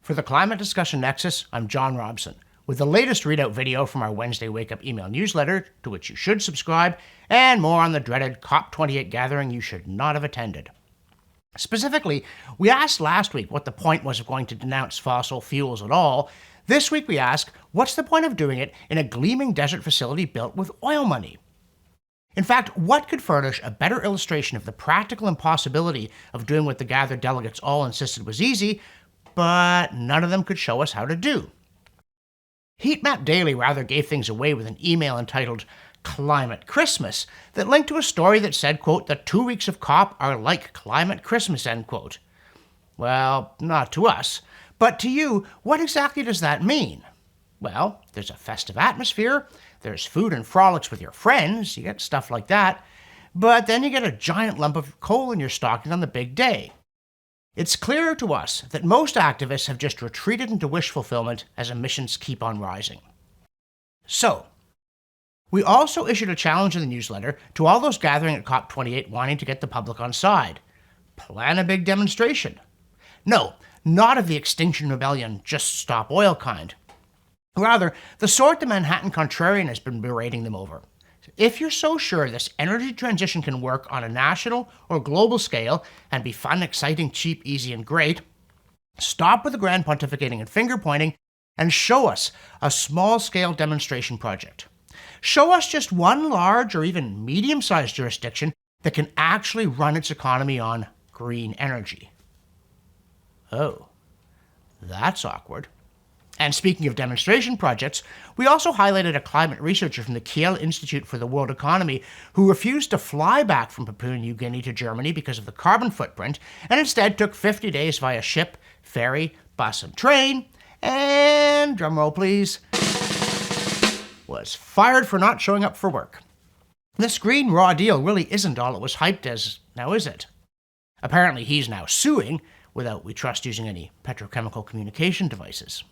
For the Climate Discussion Nexus, I'm John Robson, with the latest readout video from our Wednesday Wake Up email newsletter, to which you should subscribe, and more on the dreaded COP28 gathering you should not have attended. Specifically, we asked last week what the point was of going to denounce fossil fuels at all. This week we ask, what's the point of doing it in a gleaming desert facility built with oil money? In fact, what could furnish a better illustration of the practical impossibility of doing what the gathered delegates all insisted was easy, but none of them could show us how to do? Heatmap Daily rather gave things away with an email entitled Climate Christmas that linked to a story that said, quote, "the 2 weeks of COP are like Climate Christmas," end quote. Well, not to us, but to you, what exactly does that mean? Well, there's a festive atmosphere, there's food and frolics with your friends, you get stuff like that, but then you get a giant lump of coal in your stocking on the big day. It's clear to us that most activists have just retreated into wish fulfillment as emissions keep on rising. So, we also issued a challenge in the newsletter to all those gathering at COP28 wanting to get the public on side. Plan a big demonstration. No, not of the Extinction Rebellion, just stop oil kind. Rather, the sort the Manhattan Contrarian has been berating them over. If you're so sure this energy transition can work on a national or global scale and be fun, exciting, cheap, easy, and great, stop with the grand pontificating and finger pointing and show us a small-scale demonstration project. Show us just one large or even medium-sized jurisdiction that can actually run its economy on green energy. Oh, that's awkward. And speaking of demonstration projects, we also highlighted a climate researcher from the Kiel Institute for the World Economy who refused to fly back from Papua New Guinea to Germany because of the carbon footprint, and instead took 50 days via ship, ferry, bus, and train, and, drumroll please, was fired for not showing up for work. This green raw deal really isn't all it was hyped as, now is it? Apparently he's now suing, without, we trust, using any petrochemical communication devices.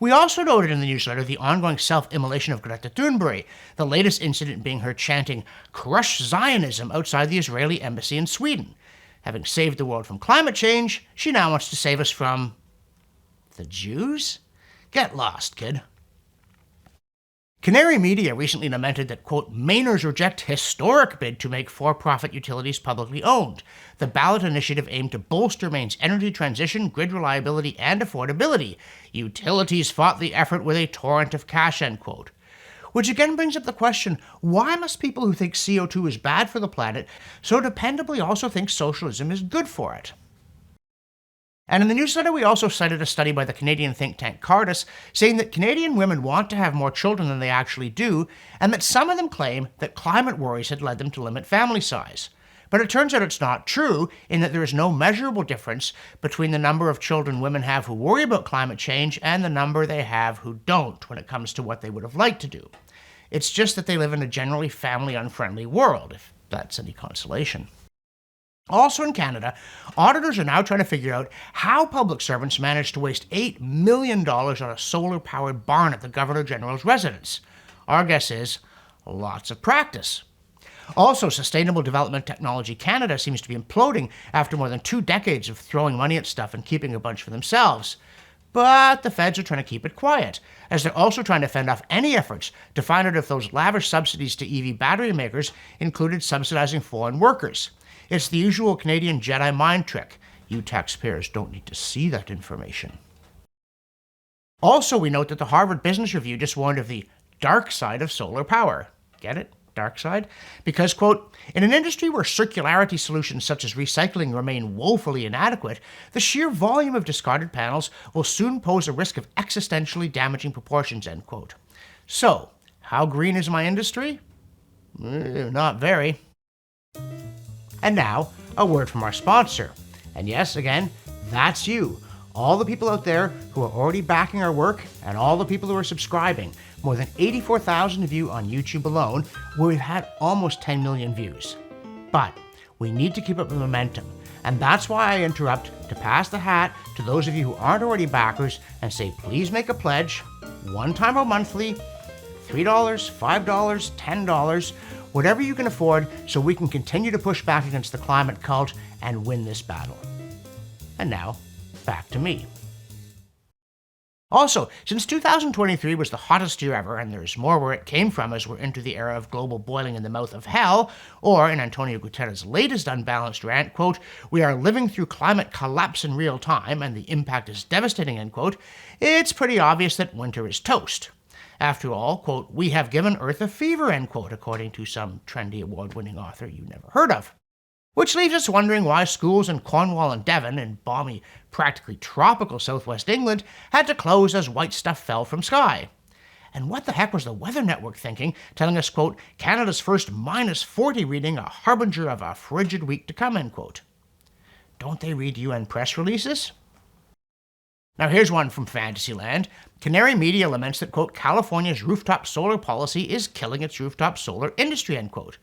We also noted in the newsletter the ongoing self-immolation of Greta Thunberg, the latest incident being her chanting, "Crush Zionism," outside the Israeli embassy in Sweden. Having saved the world from climate change, she now wants to save us from the Jews? Get lost, kid. Canary Media recently lamented that, quote, "Mainers reject historic bid to make for-profit utilities publicly owned. The ballot initiative aimed to bolster Maine's energy transition, grid reliability, and affordability. Utilities fought the effort with a torrent of cash," end quote. Which again brings up the question, why must people who think CO2 is bad for the planet so dependably also think socialism is good for it? And in the newsletter, we also cited a study by the Canadian think tank Cardis saying that Canadian women want to have more children than they actually do, and that some of them claim that climate worries had led them to limit family size. But it turns out it's not true, in that there is no measurable difference between the number of children women have who worry about climate change and the number they have who don't when it comes to what they would have liked to do. It's just that they live in a generally family-unfriendly world, if that's any consolation. Also in Canada, auditors are now trying to figure out how public servants managed to waste $8 million on a solar-powered barn at the Governor-General's residence. Our guess is lots of practice. Also, Sustainable Development Technology Canada seems to be imploding after more than 2 decades of throwing money at stuff and keeping a bunch for themselves. But the feds are trying to keep it quiet, as they're also trying to fend off any efforts to find out if those lavish subsidies to EV battery makers included subsidizing foreign workers. It's the usual Canadian Jedi mind trick. You taxpayers don't need to see that information. Also, we note that the Harvard Business Review just warned of the dark side of solar power. Get it? Dark side? Because, quote, "in an industry where circularity solutions such as recycling remain woefully inadequate, the sheer volume of discarded panels will soon pose a risk of existentially damaging proportions," end quote. So, how green is my industry? Not very. And now, a word from our sponsor. And yes, again, that's you. All the people out there who are already backing our work and all the people who are subscribing. More than 84,000 of you on YouTube alone, where we've had almost 10 million views. But we need to keep up the momentum. And that's why I interrupt to pass the hat to those of you who aren't already backers and say, please make a pledge, one time or monthly, $3, $5, $10, whatever you can afford, so we can continue to push back against the climate cult and win this battle. And now, back to me. Also, since 2023 was the hottest year ever, and there's more where it came from as we're into the era of global boiling in the mouth of hell, or in Antonio Guterres' latest unbalanced rant, quote, "We are living through climate collapse in real time, and the impact is devastating," end quote, it's pretty obvious that winter is toast. After all, quote, "We have given Earth a fever," end quote, according to some trendy award-winning author you never heard of. Which leaves us wondering why schools in Cornwall and Devon, in balmy, practically tropical southwest England, had to close as white stuff fell from sky. And what the heck was the Weather Network thinking, telling us, quote, "Canada's first -40 reading, a harbinger of a frigid week to come," end quote. Don't they read UN press releases? Now here's one from Fantasyland. Canary Media laments that, quote, "California's rooftop solar policy is killing its rooftop solar industry," end quote.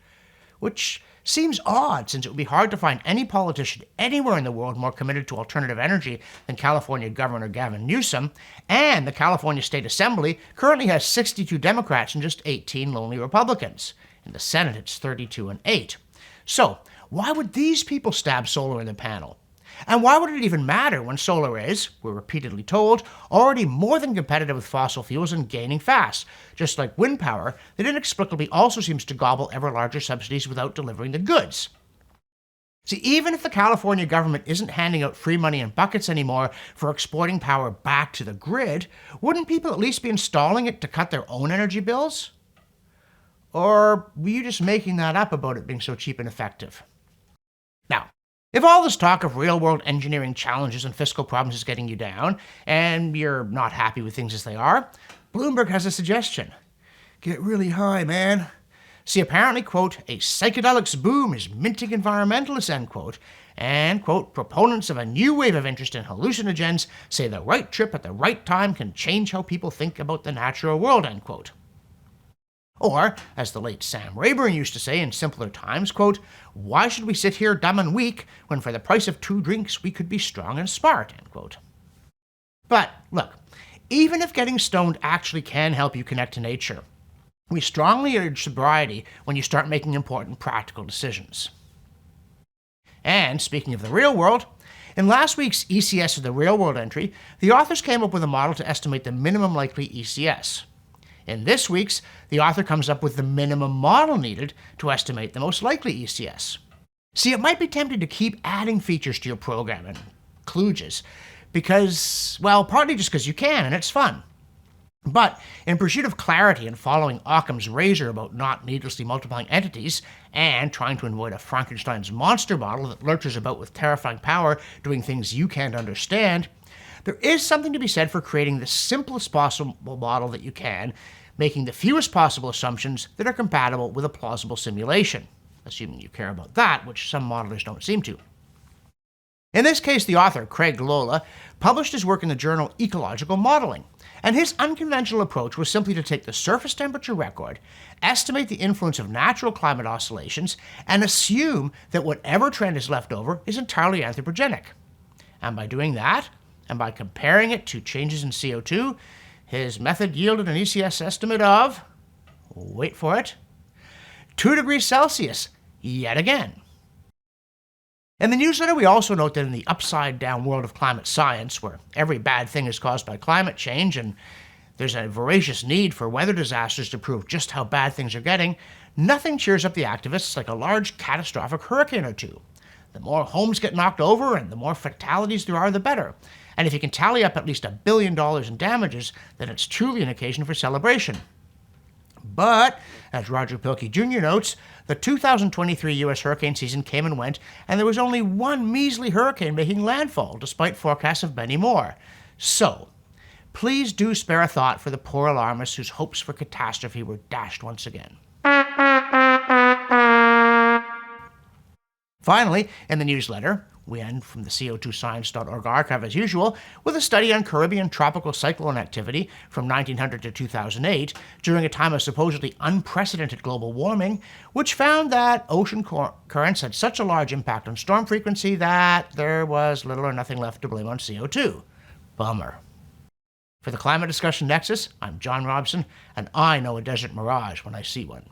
Which seems odd, since it would be hard to find any politician anywhere in the world more committed to alternative energy than California Governor Gavin Newsom, and the California State Assembly currently has 62 Democrats and just 18 lonely Republicans. In the Senate, it's 32-8. So, why would these people stab solar in the panel? And why would it even matter when solar is, we're repeatedly told, already more than competitive with fossil fuels and gaining fast, just like wind power that inexplicably also seems to gobble ever larger subsidies without delivering the goods? See, even if the California government isn't handing out free money in buckets anymore for exporting power back to the grid, wouldn't people at least be installing it to cut their own energy bills? Or were you just making that up about it being so cheap and effective? Now, if all this talk of real-world engineering challenges and fiscal problems is getting you down, and you're not happy with things as they are, Bloomberg has a suggestion. Get really high, man. See, apparently, quote, "A psychedelics boom is minting environmentalists," end quote, and, quote, "Proponents of a new wave of interest in hallucinogens say the right trip at the right time can change how people think about the natural world," end quote. Or, as the late Sam Rayburn used to say in simpler times, quote, "Why should we sit here dumb and weak when for the price of 2 drinks we could be strong and smart," end quote. But, look, even if getting stoned actually can help you connect to nature, we strongly urge sobriety when you start making important practical decisions. And, speaking of the real world, in last week's ECS of the Real World entry, the authors came up with a model to estimate the minimum likely ECS. In this week's, the author comes up with the minimum model needed to estimate the most likely ECS. See, it might be tempting to keep adding features to your program and kludges, because, well, partly just because you can and it's fun. But in pursuit of clarity and following Occam's razor about not needlessly multiplying entities, and trying to avoid a Frankenstein's monster model that lurches about with terrifying power doing things you can't understand, there is something to be said for creating the simplest possible model that you can, making the fewest possible assumptions that are compatible with a plausible simulation, assuming you care about that, which some modelers don't seem to. In this case, the author, Craig Lola, published his work in the journal Ecological Modeling, and his unconventional approach was simply to take the surface temperature record, estimate the influence of natural climate oscillations, and assume that whatever trend is left over is entirely anthropogenic. And by doing that, and by comparing it to changes in CO2, his method yielded an ECS estimate of, wait for it, 2 degrees Celsius, yet again. In the newsletter, we also note that in the upside-down world of climate science, where every bad thing is caused by climate change and there's a voracious need for weather disasters to prove just how bad things are getting, nothing cheers up the activists like a large catastrophic hurricane or two. The more homes get knocked over and the more fatalities there are, the better. And if you can tally up at least $1 billion in damages, then it's truly an occasion for celebration. But, as Roger Pilkey Jr. notes, the 2023 U.S. hurricane season came and went, and there was only one measly hurricane making landfall, despite forecasts of many more. So, please do spare a thought for the poor alarmists whose hopes for catastrophe were dashed once again. Finally, in the newsletter, we end from the CO2science.org archive as usual with a study on Caribbean tropical cyclone activity from 1900 to 2008 during a time of supposedly unprecedented global warming, which found that ocean currents had such a large impact on storm frequency that there was little or nothing left to blame on CO2. Bummer. For the Climate Discussion Nexus, I'm John Robson, and I know a desert mirage when I see one.